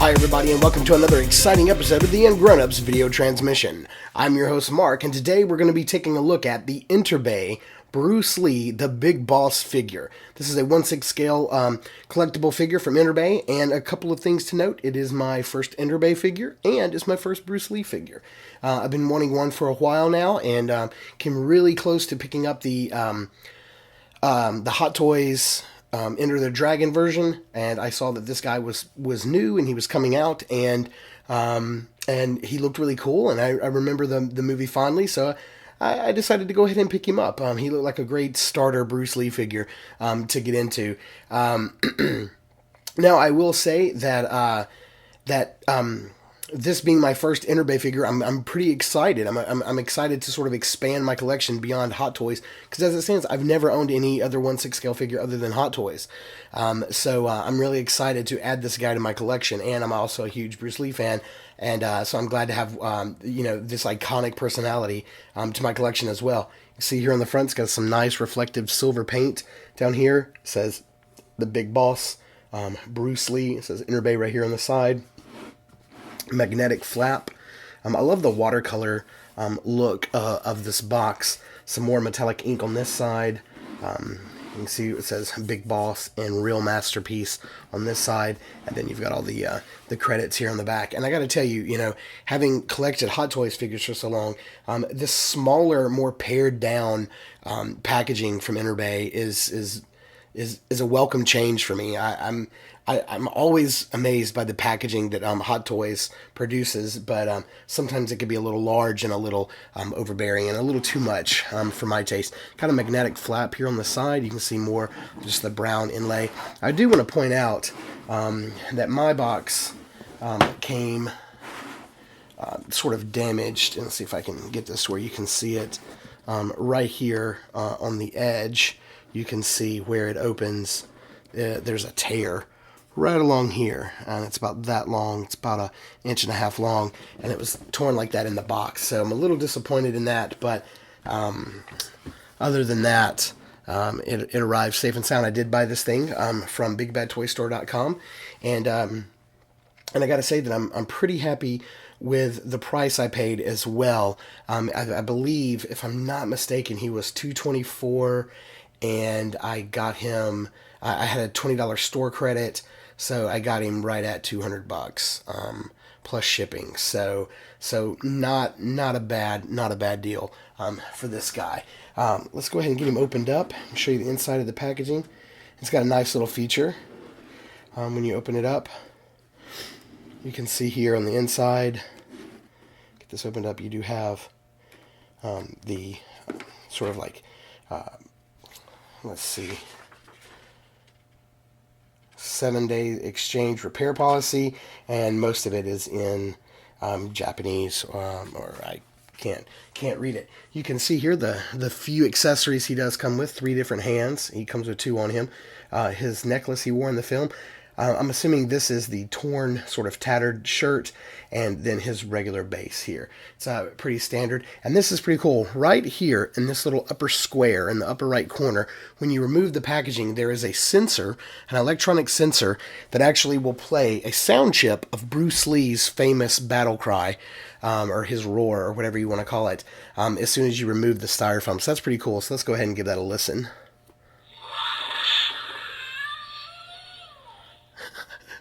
Hi everybody and welcome to another exciting episode of the Ungrownups video transmission. I'm your host Mark, and today we're going to be taking a look at the Enterbay Bruce Lee, the Big Boss figure. This is a 1/6 scale collectible figure from Enterbay, and a couple of things to note. It is my first Enterbay figure, and it's my first Bruce Lee figure. I've been wanting one for a while now, and came really close to picking up the Hot Toys Enter the Dragon version, and I saw that this guy was new and he was coming out, and he looked really cool, and I remember the movie fondly, so I decided to go ahead and pick him up. He looked like a great starter Bruce Lee figure to get into. Now I will say that this being my first Enterbay figure, I'm pretty excited. I'm excited to sort of expand my collection beyond Hot Toys, because as it stands, I've never owned any other 1/6 scale figure other than Hot Toys. So I'm really excited to add this guy to my collection, and I'm also a huge Bruce Lee fan, and so I'm glad to have this iconic personality to my collection as well. You see here on the front, it's got some nice reflective silver paint. Down here it says the Big Boss, Bruce Lee. It says Enterbay right here on the side. Magnetic flap. I love the watercolor look of this box. Some more metallic ink on this side. You can see it says Big Boss and Real Masterpiece on this side, and then you've got all the credits here on the back. And I got to tell you, having collected Hot Toys figures for so long, this smaller, more pared down packaging from Enterbay is a welcome change for me. I'm always amazed by the packaging that Hot Toys produces, but sometimes it can be a little large and a little overbearing and a little too much for my taste. Kind of magnetic flap here on the side. You can see more just the brown inlay. I do want to point out that my box came sort of damaged. And let's see if I can get this where you can see it right here on the edge. You can see where it opens. There's a tear right along here, and it's about that long. It's about 1.5 inches long, and it was torn like that in the box. So I'm a little disappointed in that, but other than that, it arrived safe and sound. I did buy this thing from BigBadToyStore.com, and I got to say that I'm pretty happy with the price I paid as well. I believe, if I'm not mistaken, he was $224, and I got him. I had a $20 store credit, so I got him right at $200 plus shipping. So not a bad deal for this guy. Let's go ahead and get him opened up and show you the inside of the packaging. It's got a nice little feature. When you open it up, you can see here on the inside. Get this opened up. You do have the sort of like let's see. 7-day exchange repair policy, and most of it is in Japanese, or I can't read it. You can see here the few accessories he does come with. 3 different hands. He comes with 2 on him. His necklace he wore in the film. I'm assuming this is the torn, sort of tattered shirt, and then his regular base here. It's pretty standard, and this is pretty cool. Right here in this little upper square in the upper right corner, when you remove the packaging, there is a sensor, an electronic sensor, that actually will play a sound chip of Bruce Lee's famous battle cry, or his roar, or whatever you want to call it, as soon as you remove the styrofoam. So that's pretty cool. So let's go ahead and give that a listen.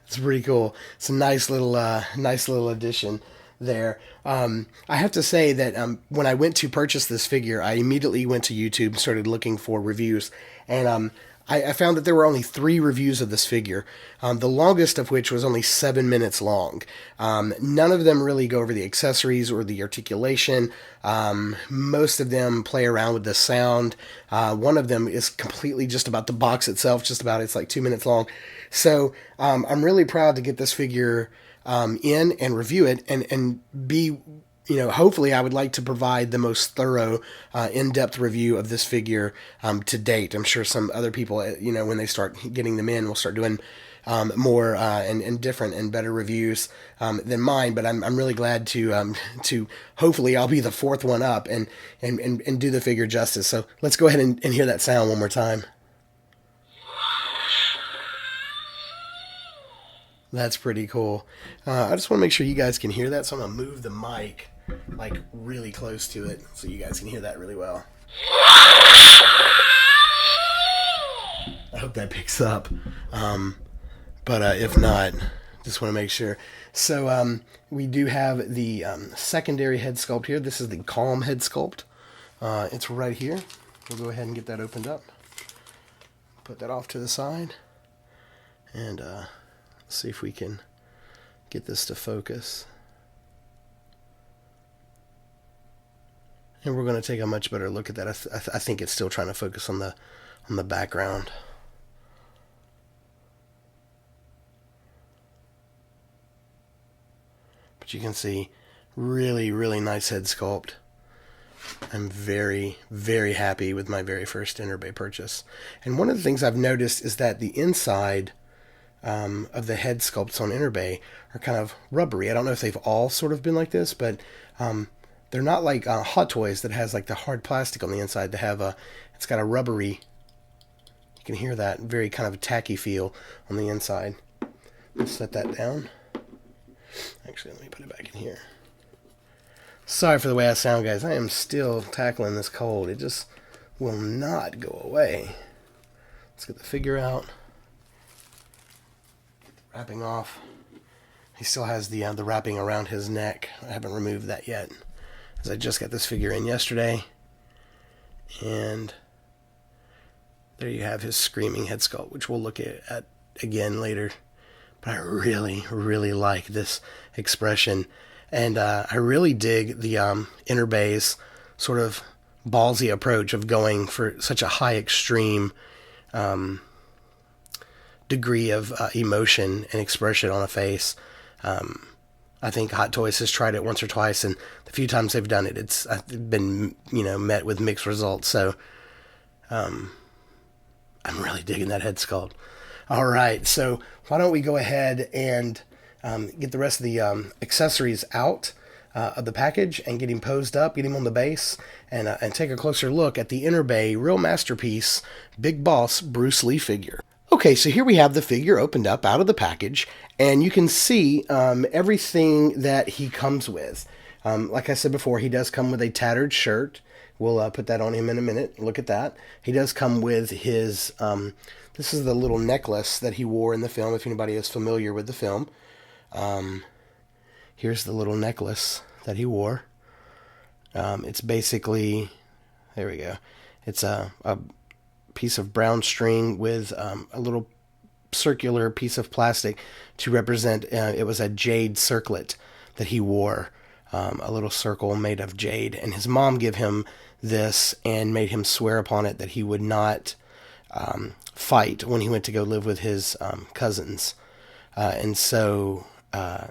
It's pretty cool. It's a nice little addition there. I have to say that when I went to purchase this figure, I immediately went to YouTube and started looking for reviews, and I found that there were only 3 reviews of this figure, the longest of which was only 7 minutes long. None of them really go over the accessories or the articulation. Most of them play around with the sound. One of them is completely just about the box itself, it's like 2 minutes long. So I'm really proud to get this figure in and review it, and be, hopefully I would like to provide the most thorough, in-depth review of this figure to date. I'm sure some other people, when they start getting them in, will start doing more and different and better reviews than mine. But I'm really glad to hopefully I'll be the 4th one up and do the figure justice. So let's go ahead and hear that sound one more time. That's pretty cool. I just want to make sure you guys can hear that, so I'm going to move the mic like really close to it so you guys can hear that really well. I hope that picks up. But if not, just want to make sure. So we do have the secondary head sculpt here. This is the calm head sculpt. It's right here. We'll go ahead and get that opened up. Put that off to the side. And see if we can get this to focus. And we're going to take a much better look at that. I think it's still trying to focus on the background. But you can see really, really nice head sculpt. I'm very, very happy with my very first Enterbay purchase. And one of the things I've noticed is that the inside of the head sculpts on Enterbay are kind of rubbery. I don't know if they've all sort of been like this, but they're not like Hot Toys that has like the hard plastic on the inside. They have it's got a rubbery, you can hear that, very kind of a tacky feel on the inside. Let's set that down. Actually, let me put it back in here. Sorry for the way I sound, guys. I am still tackling this cold. It just will not go away. Let's get the figure out. Get the wrapping off. He still has the wrapping around his neck. I haven't removed that yet, as I just got this figure in yesterday. And there you have his screaming head sculpt, which we'll look at again later. But I really, really like this expression. And I really dig the Enterbay's sort of ballsy approach of going for such a high extreme degree of emotion and expression on a face. I think Hot Toys has tried it once or twice, and the few times they've done it, it's been met with mixed results. So I'm really digging that head sculpt. All right, so why don't we go ahead and get the rest of the accessories out of the package and get him posed up, get him on the base, and take a closer look at the Enterbay Real Masterpiece Big Boss Bruce Lee figure. Okay, so here we have the figure opened up out of the package, and you can see everything that he comes with. Like I said before, he does come with a tattered shirt. We'll put that on him in a minute. Look at that. He does come with his, this is the little necklace that he wore in the film, if anybody is familiar with the film. Here's the little necklace that he wore. It's basically, there we go. It's a piece of brown string with a little circular piece of plastic to represent, it was a jade circlet that he wore, a little circle made of jade. And his mom gave him this and made him swear upon it that he would not fight when he went to go live with his cousins. And so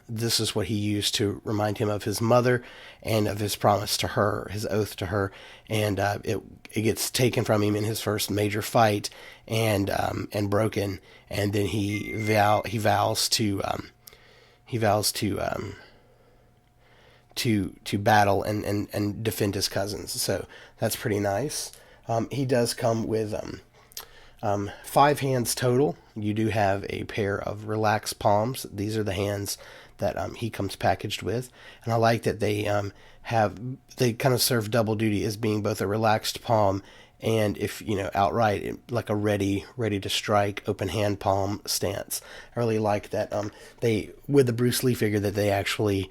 this is what he used to remind him of his mother and of his promise to her, his oath to her. And it gets taken from him in his first major fight and broken. And then he vows to battle and defend his cousins. So that's pretty nice. He does come with 5 hands total. You do have a pair of relaxed palms. These are the hands that he comes packaged with, and I like that they kind of serve double duty as being both a relaxed palm and, if outright, like a ready to strike open hand palm stance. I really like that they, with the Bruce Lee figure, that they actually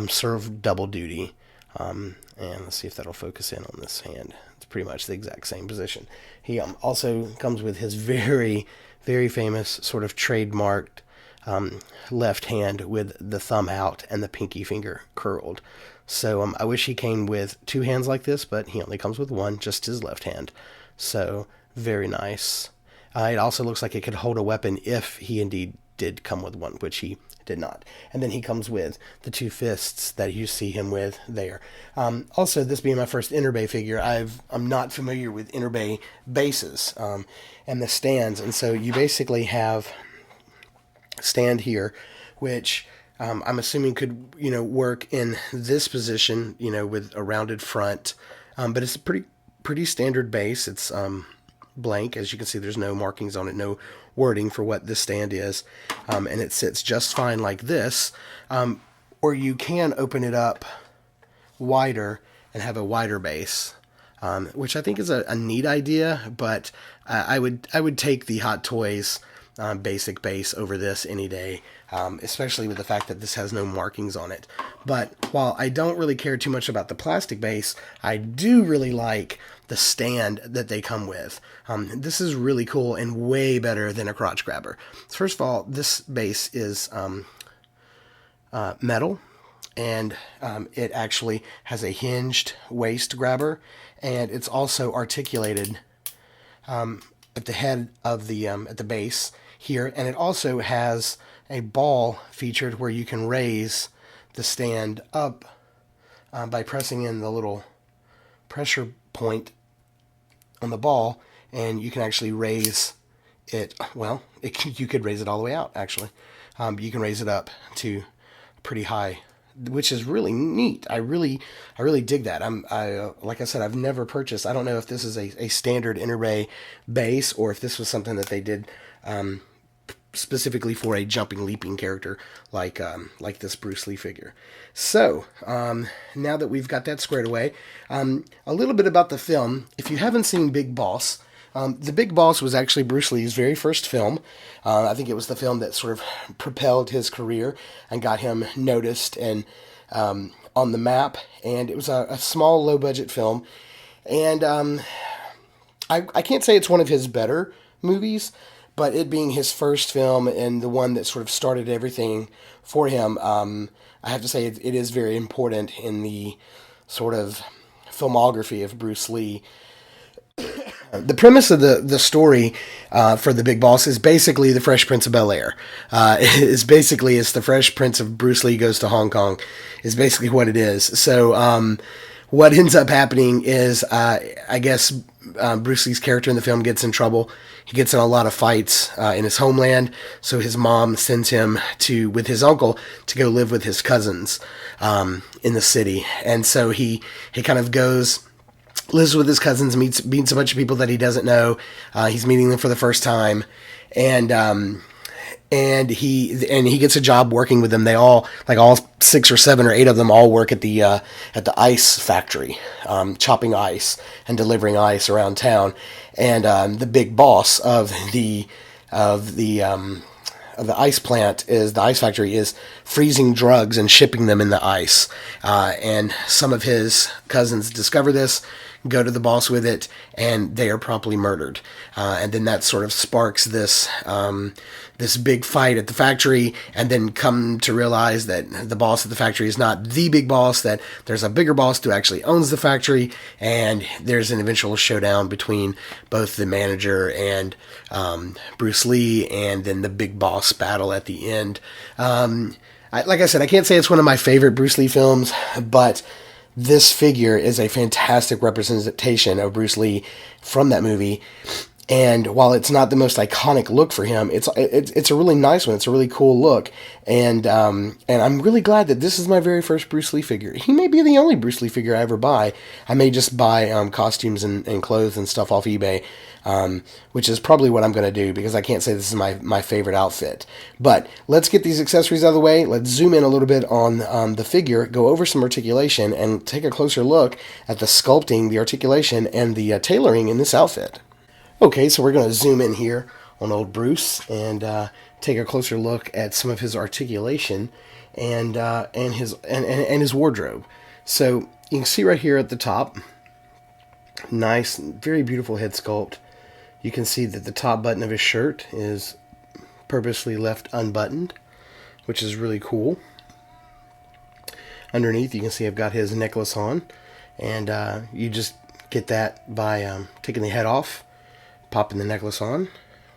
serve double duty. And let's see if that'll focus in on this hand. It's pretty much the exact same position. He also comes with his very, very famous sort of trademarked left hand with the thumb out and the pinky finger curled. So I wish he came with 2 hands like this, but he only comes with 1, just his left hand. So very nice. It also looks like it could hold a weapon if he indeed did come with 1, which he did not. And then he comes with the 2 fists that you see him with there. Also, this being my first Enterbay figure, I'm not familiar with Enterbay bases and the stands, and so you basically have stand here, which I'm assuming could work in this position, with a rounded front, but it's a pretty standard base. It's blank. As you can see, there's no markings on it, no wording for what this stand is, and it sits just fine like this. Or you can open it up wider and have a wider base, which I think is a neat idea, but I would take the Hot Toys basic base over this any day, especially with the fact that this has no markings on it. But while I don't really care too much about the plastic base, I do really like the stand that they come with. This is really cool and way better than a crotch grabber. First of all, this base is metal, and it actually has a hinged waist grabber, and it's also articulated at the head of the at the base here, and it also has a ball featured where you can raise the stand up by pressing in the little pressure point on the ball, and you can actually raise it. Well, you could raise it all the way out, actually. You can raise it up to pretty high, which is really neat. I really dig that. Like I said, I've never purchased. I don't know if this is a standard Enterbay base or if this was something that they did specifically for a jumping, leaping character like this Bruce Lee figure. So now that we've got that squared away, a little bit about the film. If you haven't seen Big Boss, the Big Boss was actually Bruce Lee's very first film. I think it was the film that sort of propelled his career and got him noticed and on the map. And it was a small, low-budget film. And I can't say it's one of his better movies, but it being his first film and the one that sort of started everything for him, I have to say it is very important in the sort of filmography of Bruce Lee. The premise of the story for The Big Boss is basically The Fresh Prince of Bel-Air. It's the Fresh Prince of Bruce Lee Goes to Hong Kong is basically what it is. So what ends up happening is, I guess, Bruce Lee's character in the film gets in trouble. He gets in a lot of fights in his homeland, so his mom sends him with his uncle to go live with his cousins in the city. And so he kind of lives with his cousins, meets a bunch of people that he doesn't know. He's meeting them for the first time, and he gets a job working with them. They all 6 or 7 or 8 of them all work at the ice factory, chopping ice and delivering ice around town. And the big boss of the ice plant the ice factory is freezing drugs and shipping them in the ice. And some of his cousins discover this, go to the boss with it, and they are promptly murdered. And then that sort of sparks this big fight at the factory, and then come to realize that the boss at the factory is not the big boss, that there's a bigger boss who actually owns the factory, and there's an eventual showdown between both the manager and Bruce Lee, and then the big boss battle at the end. Like I said, I can't say it's one of my favorite Bruce Lee films, but this figure is a fantastic representation of Bruce Lee from that movie. And while it's not the most iconic look for him, it's a really nice one. It's a really cool look, and I'm really glad that this is my very first Bruce Lee figure. He may be the only Bruce Lee figure I ever buy. I may just buy costumes and clothes and stuff off eBay, which is probably what I'm going to do, because I can't say this is my favorite outfit. But let's get these accessories out of the way. Let's zoom in a little bit on the figure, go over some articulation, and take a closer look at the sculpting, the articulation, and the tailoring in this outfit. Okay, so we're going to zoom in here on old Bruce and take a closer look at some of his articulation and his wardrobe. So you can see right here at the top, nice, very beautiful head sculpt. You can see that the top button of his shirt is purposely left unbuttoned, which is really cool. Underneath, you can see I've got his necklace on, and you just get that by taking the head off, popping the necklace on.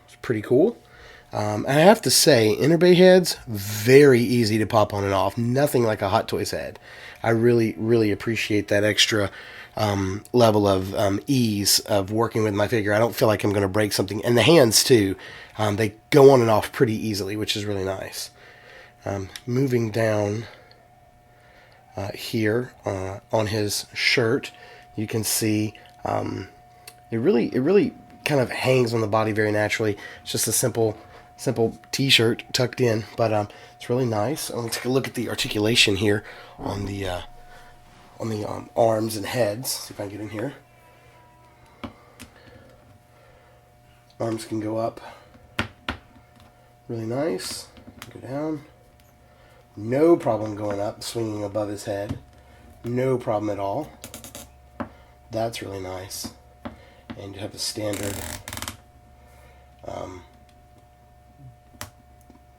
It's pretty cool. And I have to say, Enterbay heads, very easy to pop on and off. Nothing like a Hot Toys head. I really, really appreciate that extra level of ease of working with my figure. I don't feel like I'm going to break something. And the hands, too. They go on and off pretty easily, which is really nice. Moving down here on his shirt, you can see it really kind kind of hangs on the body very naturally. It's just a simple t-shirt tucked in, but it's really nice. I'm gonna take a look at the articulation here on the arms and heads. See if I can get in here. Arms can go up really nice. Go down. No problem going up, swinging above his head. No problem at all. That's really nice. And you have a standard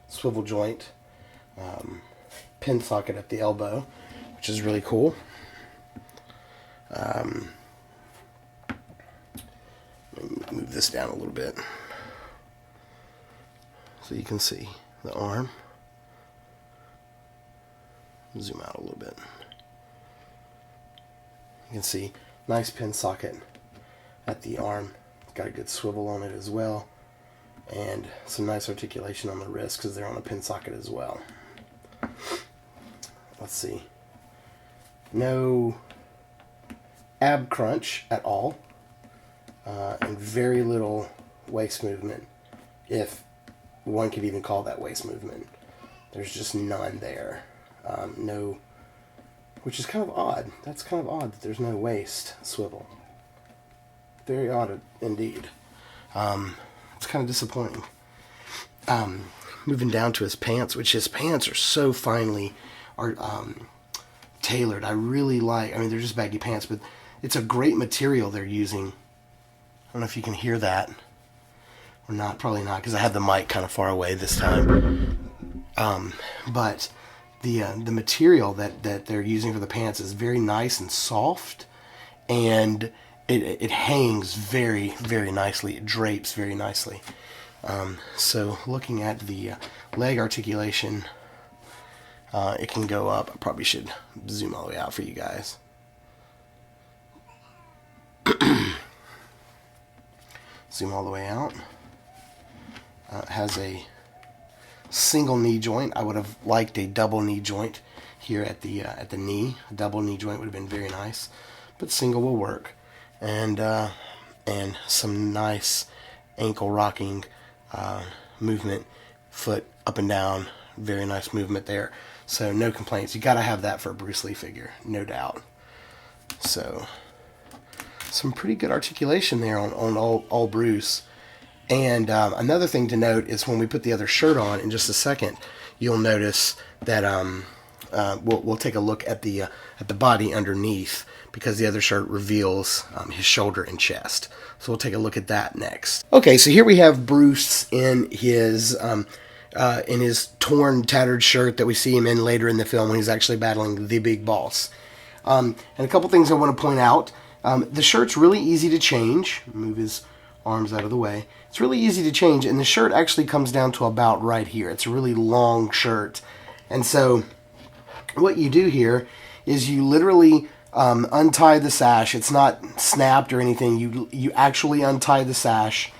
swivel joint pin socket at the elbow, which is really cool. Let me move this down a little bit so you can see the arm. Zoom out a little bit. You can see nice pin socket at the arm. It's got a good swivel on it as well, and some nice articulation on the wrist because they're on a pin socket as well. Let's see. No ab crunch at all, and very little waist movement, if one could even call that waist movement. There's just none there. No, which is kind of odd. That's kind of odd that there's no waist swivel. Very odd indeed. It's kind of disappointing. Moving down to his pants, which his pants are so finely tailored. I really like. I mean, they're just baggy pants, but it's a great material they're using. I don't know if you can hear that or not. Probably not, because I have the mic kind of far away this time. But the material that they're using for the pants is very nice and soft, and it hangs very, very nicely. It drapes very nicely. So looking at the leg articulation, it can go up. I probably should zoom all the way out for you guys. Zoom all the way out. Has a single knee joint. I would have liked a double knee joint here at the knee. A double knee joint would have been very nice, but single will work. And some nice ankle rocking movement, foot up and down, very nice movement there. So no complaints. You got to have that for a Bruce Lee figure, no doubt. So some pretty good articulation there on all Bruce. And another thing to note is when we put the other shirt on in just a second, you'll notice that we'll take a look at the body underneath, because the other shirt reveals his shoulder and chest. So we'll take a look at that next. Okay, so here we have Bruce in his torn, tattered shirt that we see him in later in the film when he's actually battling the big boss. And a couple things I want to point out. The shirt's really easy to change. Move his arms out of the way. It's really easy to change, and the shirt actually comes down to about right here. It's a really long shirt. And so what you do here is you literally untie the sash. It's not snapped or anything. You actually untie the sash,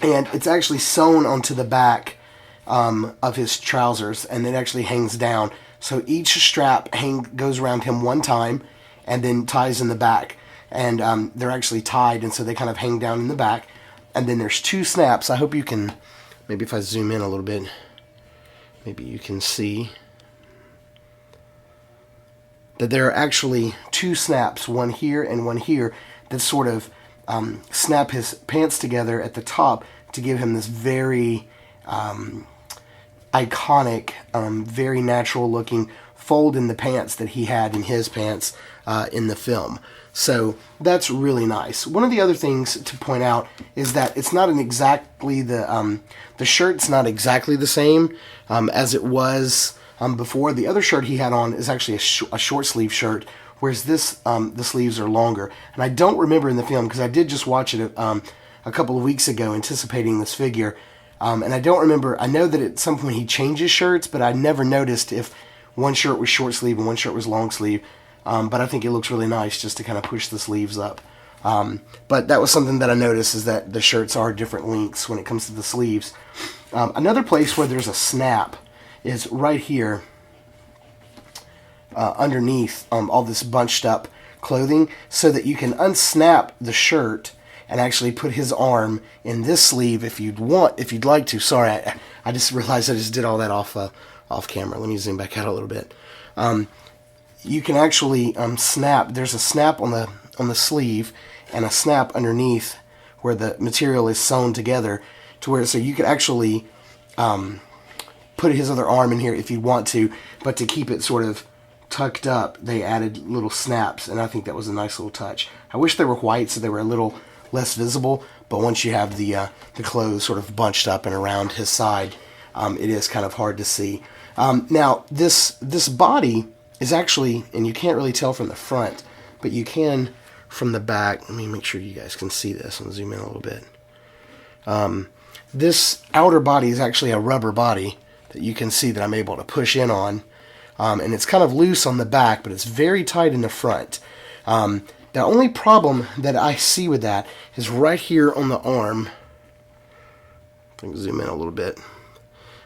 and it's actually sewn onto the back of his trousers, and it actually hangs down. So each strap goes around him one time and then ties in the back. And they're actually tied, and so they kind of hang down in the back. And then there's two snaps. I hope you can, maybe if I zoom in a little bit, maybe you can see that there are actually two snaps, one here and one here, that sort of snap his pants together at the top to give him this very iconic, very natural looking fold in the pants that he had in his pants in the film. So that's really nice. One of the other things to point out is that it's not exactly the shirt's not exactly the same as it was before. The other shirt he had on is actually a short sleeve shirt, whereas this the sleeves are longer. And I don't remember in the film, because I did just watch it a couple of weeks ago, anticipating this figure, and I don't remember. I know that at some point he changes shirts, but I never noticed if one shirt was short sleeve and one shirt was long sleeve. But I think it looks really nice just to kind of push the sleeves up. But that was something that I noticed, is that the shirts are different lengths when it comes to the sleeves. Another place where there's a snap is right here underneath all this bunched up clothing, so that you can unsnap the shirt and actually put his arm in this sleeve if you'd like to. Sorry, I just realized I just did all that off camera. Let me zoom back out a little bit. You can actually snap. There's a snap on the sleeve and a snap underneath where the material is sewn together to where, so you could actually put his other arm in here if you want to, but to keep it sort of tucked up, they added little snaps, and I think that was a nice little touch. I wish they were white so they were a little less visible, but once you have the clothes sort of bunched up and around his side, it is kind of hard to see. Now, this body is actually, and you can't really tell from the front, but you can from the back. Let me make sure you guys can see this and zoom in a little bit. This outer body is actually a rubber body that you can see that I'm able to push in on. And it's kind of loose on the back, but it's very tight in the front. The only problem that I see with that is right here on the arm. I can zoom in a little bit.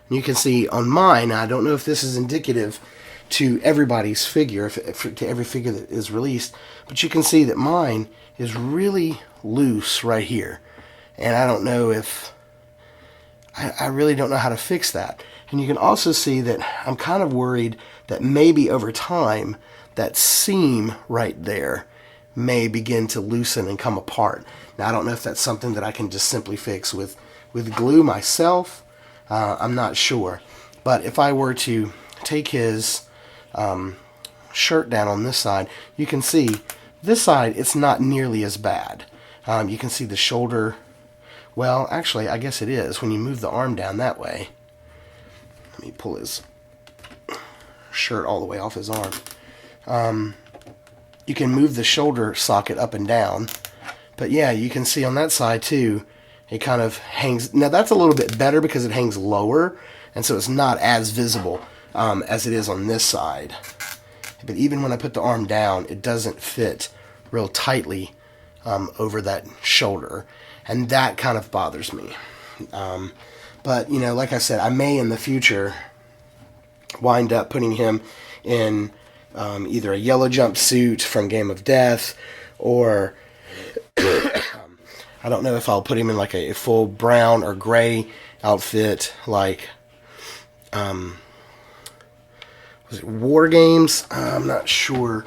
And you can see on mine, I don't know if this is indicative to everybody's figure, to every figure that is released, but you can see that mine is really loose right here. And I don't know if... I really don't know how to fix that. And you can also see that I'm kind of worried that maybe over time that seam right there may begin to loosen and come apart. Now, I don't know if that's something that I can just simply fix with glue myself. I'm not sure. But if I were to take his shirt down on this side, you can see this side, it's not nearly as bad. You can see the shoulder. Well, actually, I guess it is when you move the arm down that way. Let me pull his shirt all the way off his arm. You can move the shoulder socket up and down. But yeah, you can see on that side too, it kind of hangs. Now that's a little bit better because it hangs lower, and so it's not as visible as it is on this side. But even when I put the arm down, it doesn't fit real tightly over that shoulder. And that kind of bothers me. But, you know, like I said, I may in the future wind up putting him in either a yellow jumpsuit from Game of Death, or I don't know if I'll put him in like a full brown or gray outfit like, was it War Games? I'm not sure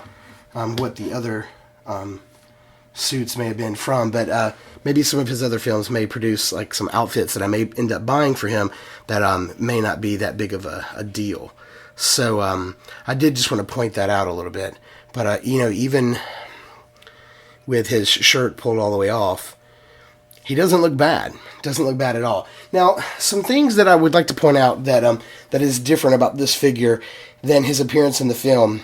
what the other suits may have been from, but maybe some of his other films may produce like some outfits that I may end up buying for him that may not be that big of a deal. So I did just want to point that out a little bit. But you know, even with his shirt pulled all the way off, he doesn't look bad. Doesn't look bad at all. Now, some things that I would like to point out that that is different about this figure than his appearance in the film.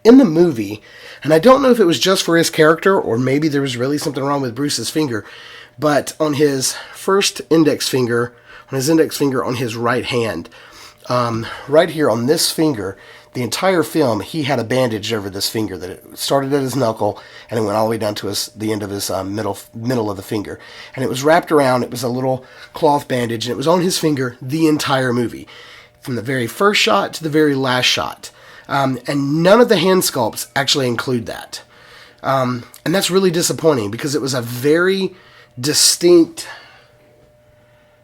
In the movie, and I don't know if it was just for his character or maybe there was really something wrong with Bruce's finger, but on his first index finger, on his right hand, right here on this finger, the entire film, he had a bandage over this finger that it started at his knuckle and it went all the way down to the end of his middle of the finger. And it was wrapped around, it was a little cloth bandage, and it was on his finger the entire movie, from the very first shot to the very last shot. And none of the hand sculpts actually include that. And that's really disappointing because it was a very distinct...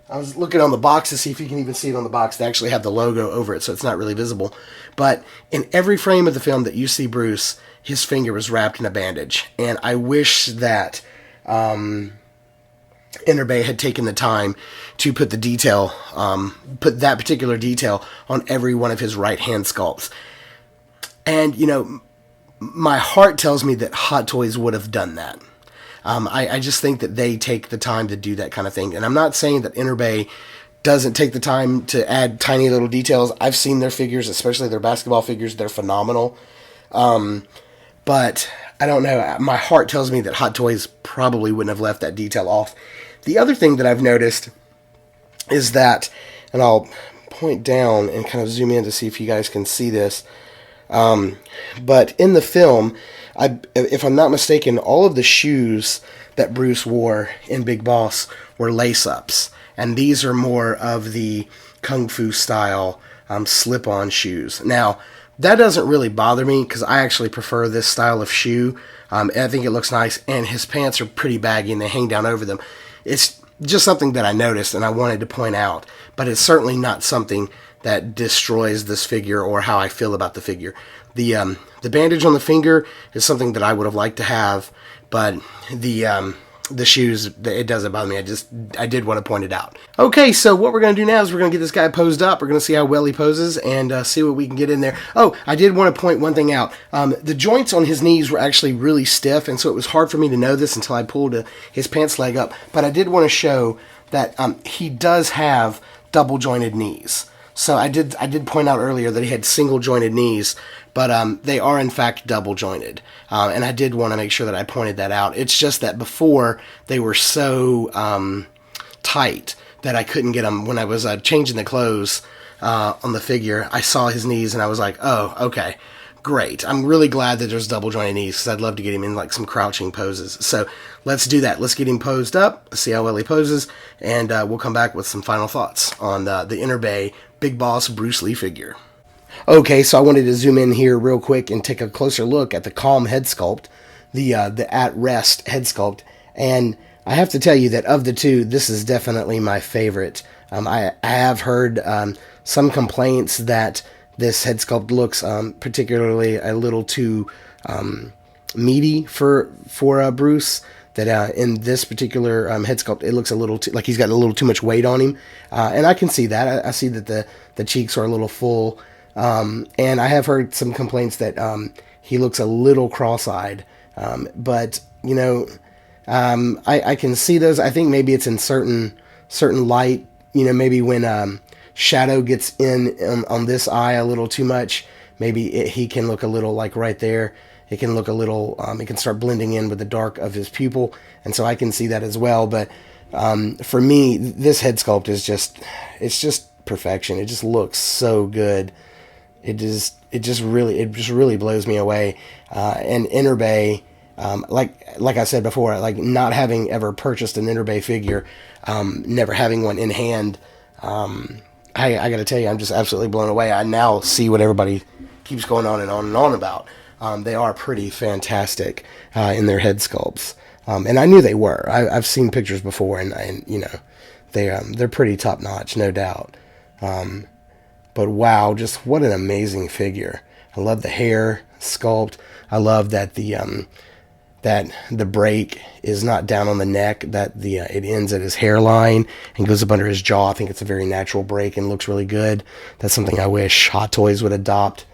I was looking on the box to see if you can even see it on the box. They actually have the logo over it, so it's not really visible. But in every frame of the film that you see Bruce, his finger was wrapped in a bandage. And I wish that Enterbay had taken the time to put the detail, put that particular detail on every one of his right hand sculpts. And, you know, my heart tells me that Hot Toys would have done that. I just think that they take the time to do that kind of thing. And I'm not saying that Enterbay doesn't take the time to add tiny little details. I've seen their figures, especially their basketball figures. They're phenomenal. But I don't know. My heart tells me that Hot Toys probably wouldn't have left that detail off. The other thing that I've noticed is that, and I'll point down and kind of zoom in to see if you guys can see this. But in the film, if I'm not mistaken, all of the shoes that Bruce wore in Big Boss were lace-ups. And these are more of the Kung Fu style slip-on shoes. Now, That doesn't really bother me because I actually prefer this style of shoe. I think it looks nice, and his pants are pretty baggy and they hang down over them. It's just something that I noticed and I wanted to point out, but it's certainly not something that destroys this figure or how I feel about the figure. The bandage on the finger is something that I would have liked to have, but the shoes, it doesn't bother me. I did want to point it out. Okay, so what we're going to do now is we're going to get this guy posed up. We're going to see how well he poses and see what we can get in there. Oh, I did want to point one thing out. The joints on his knees were actually really stiff, and so it was hard for me to know this until I pulled his pants leg up. But I did want to show that he does have double jointed knees. So I did point out earlier that he had single jointed knees, but they are in fact double jointed. And I did want to make sure that I pointed that out. It's just that before they were so tight that I couldn't get them. When I was changing the clothes on the figure, I saw his knees and I was like, oh, okay, great. I'm really glad that there's double jointed knees because I'd love to get him in like some crouching poses. So let's do that. Let's get him posed up, see how well he poses, and we'll come back with some final thoughts on the Enterbay Big Boss Bruce Lee figure. Okay, so I wanted to zoom in here real quick and take a closer look at the Calm head sculpt, the At Rest head sculpt, and I have to tell you that of the two, this is definitely my favorite. I have heard some complaints that this head sculpt looks particularly a little too meaty for Bruce. That in this particular head sculpt, it looks a little too, like he's got a little too much weight on him, and I can see that. I see that the cheeks are a little full, and I have heard some complaints that he looks a little cross-eyed. But you know, I can see those. I think maybe it's in certain light. You know, maybe when shadow gets in on this eye a little too much, maybe he can look a little like right there. It can look a little, it can start blending in with the dark of his pupil, and so I can see that as well. But for me, this head sculpt is it's just perfection. It just looks so good. It just really blows me away. And Enterbay, like I said before, like not having ever purchased an Enterbay figure, never having one in hand, I got to tell you, I'm just absolutely blown away. I now see what everybody keeps going on and on and on about. They are pretty fantastic in their head sculpts, and I knew they were. I've seen pictures before, and you know, they're pretty top notch, no doubt. But wow, just what an amazing figure! I love the hair sculpt. I love that the break is not down on the neck. That it ends at his hairline and goes up under his jaw. I think it's a very natural break and looks really good. That's something I wish Hot Toys would adopt.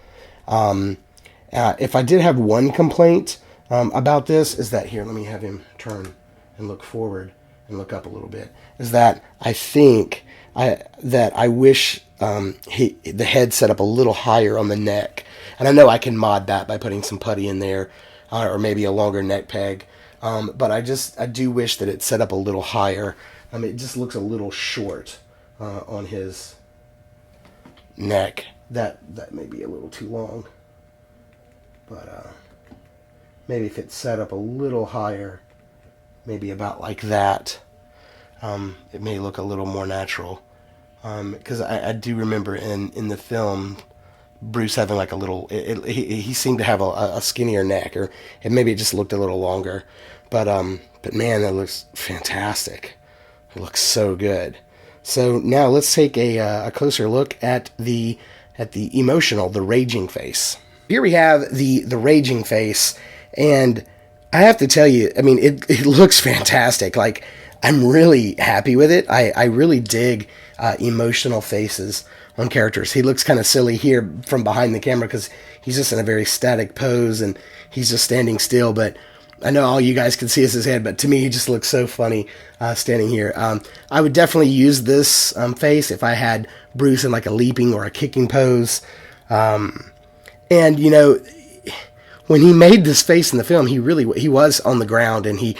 If I did have one complaint about this, is that here, let me have him turn and look forward and look up a little bit, is that I think I wish the head set up a little higher on the neck. And I know I can mod that by putting some putty in there or maybe a longer neck peg. But I do wish that it set up a little higher. It just looks a little short on his neck. That may be a little too long. But maybe if it's set up a little higher, maybe about like that, it may look a little more natural. Because I do remember in the film, Bruce having like a little, he seemed to have a skinnier neck, or maybe it just looked a little longer. But man, that looks fantastic. It looks so good. So now let's take a closer look at the emotional, the raging face. Here we have the raging face, and I have to tell you, I mean, it looks fantastic. Like, I'm really happy with it. I really dig emotional faces on characters. He looks kind of silly here from behind the camera because he's just in a very static pose and he's just standing still, but I know all you guys can see is his head, but to me he just looks so funny standing here. I would definitely use this face if I had Bruce in like a leaping or a kicking pose. And, you know, when he made this face in the film, he was on the ground, and he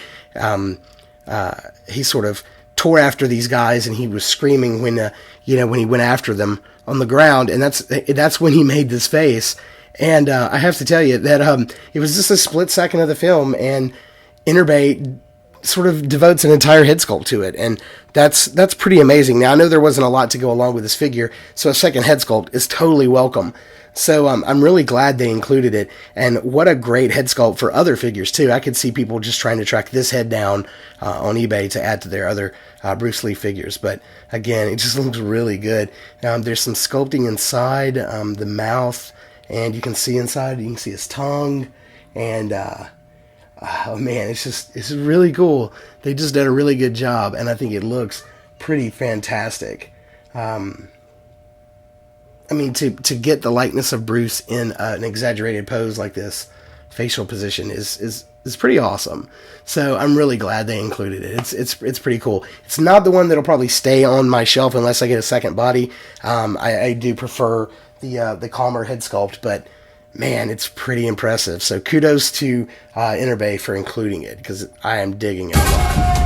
sort of tore after these guys, and he was screaming when he went after them on the ground, and that's when he made this face. And I have to tell you that it was just a split second of the film, and Enterbay sort of devotes an entire head sculpt to it, and that's pretty amazing. Now I know there wasn't a lot to go along with this figure, so a second head sculpt is totally welcome. So I'm really glad they included it, and what a great head sculpt for other figures too. I could see people just trying to track this head down on eBay to add to their other Bruce Lee figures, but again, it just looks really good. There's some sculpting inside the mouth, and you can see inside, you can see his tongue, and oh man, it's really cool. They just did a really good job, and I think it looks pretty fantastic. I mean, to get the likeness of Bruce in an exaggerated pose like this, facial position is pretty awesome. So I'm really glad they included it. It's pretty cool. It's not the one that'll probably stay on my shelf unless I get a second body. I do prefer the calmer head sculpt, but man, it's pretty impressive. So kudos to Enterbay for including it, because I am digging it a lot.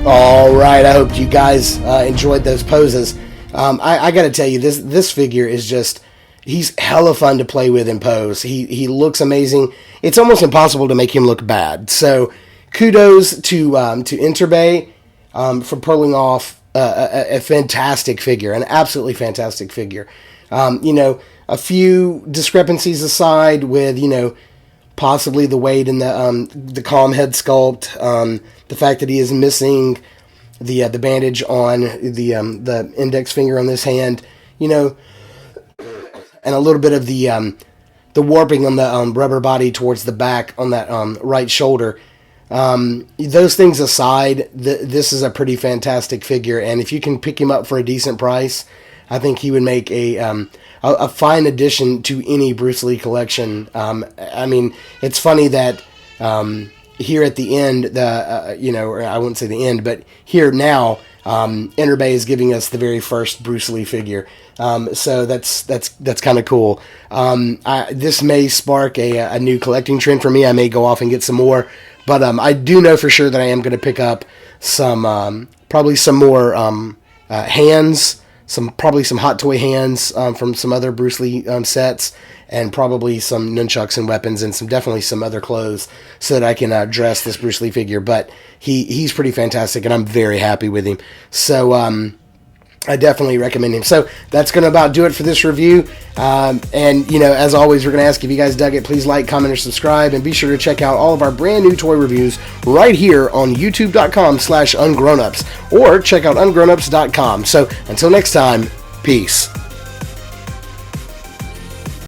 All right, I hope you guys enjoyed those poses. I got to tell you, this figure is he's hella fun to play with in pose. He looks amazing. It's almost impossible to make him look bad. So kudos to Enterbay for pulling off a fantastic figure, an absolutely fantastic figure. A few discrepancies aside with, possibly the weight and the calm head sculpt, the fact that he is missing the bandage on the index finger on this hand, and a little bit of the warping on the rubber body towards the back on that right shoulder. Those things aside, this is a pretty fantastic figure, and if you can pick him up for a decent price, I think he would make a fine addition to any Bruce Lee collection. It's funny that here at the end, or I wouldn't say the end, but here now, Enterbay is giving us the very first Bruce Lee figure. So that's kind of cool. This may spark a new collecting trend for me. I may go off and get some more, but I do know for sure that I am going to pick up some, probably some more hands, probably some hot toy hands from some other Bruce Lee sets, and probably some nunchucks and weapons, and definitely some other clothes, so that I can dress this Bruce Lee figure. But he's pretty fantastic, and I'm very happy with him. So I definitely recommend him. So that's going to about do it for this review. And, you know, as always, we're going to ask if you guys dug it. Please like, comment, or subscribe. And be sure to check out all of our brand new toy reviews right here on youtube.com/ungrownups. Or check out ungrownups.com. So until next time, peace.